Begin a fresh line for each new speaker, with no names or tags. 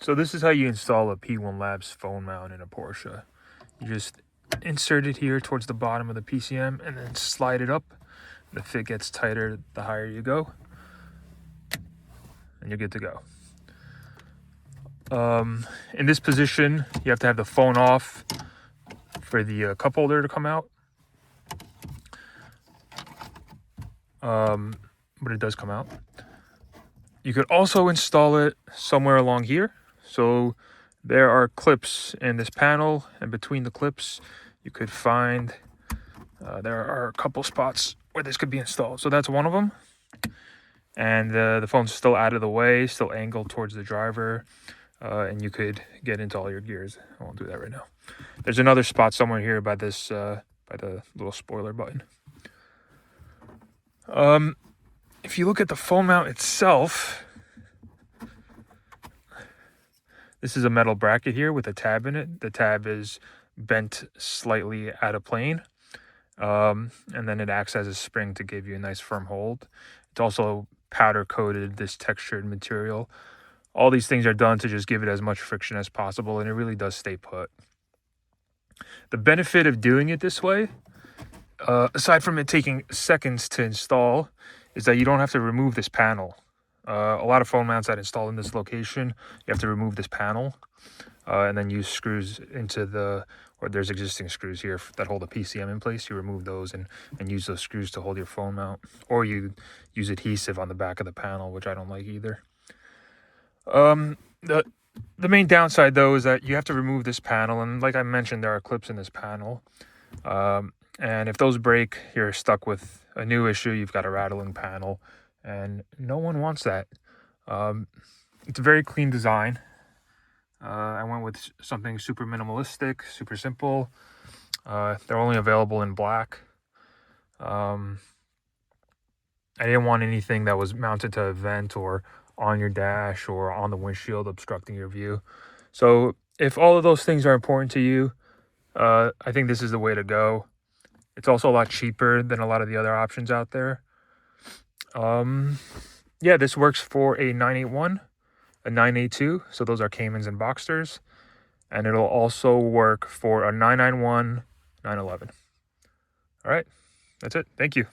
So this is how you install a P1Labs phone mount in a Porsche. You just insert it here towards the bottom of the PCM and then slide it up. The fit gets tighter the higher you go, and you're good to go. In this position, you have to have the phone off for the cup holder to come out. But it does come out. You could also install it somewhere along here. So there are clips in this panel, and between the clips you could find there are a couple spots where this could be installed. So that's one of them. And the phone's still out of the way, still angled towards the driver, and you could get into all your gears. I won't do that right now. There's another spot somewhere here by this by the little spoiler button. If you look at the phone mount itself, this is a metal bracket here with a tab in it. The tab is bent slightly out of plane, and then it acts as a spring to give you a nice firm hold. It's also powder coated, this textured material. All these things are done to just give it as much friction as possible, and it really does stay put. The benefit of doing it this way, aside from it taking seconds to install, is that you don't have to remove this panel. A lot of phone mounts that install in this location, you have to remove this panel and then use screws into or there's existing screws here that hold the PCM in place. You remove those and use those screws to hold your phone mount, or you use adhesive on the back of the panel, which I don't like either. The main downside though is that you have to remove this panel, and like I mentioned, there are clips in this panel. And if those break, you're stuck with a new issue. You've got a rattling panel, and no one wants that. It's a very clean design. I went with something super minimalistic, super simple. They're only available in black. I didn't want anything that was mounted to a vent or on your dash or on the windshield obstructing your view. So if all of those things are important to you, I think this is the way to go. It's also a lot cheaper than a lot of the other options out there. Yeah, this works for a 981, a 982. So those are Caymans and Boxsters. And it'll also work for a 991, 911. All right, that's it. Thank you.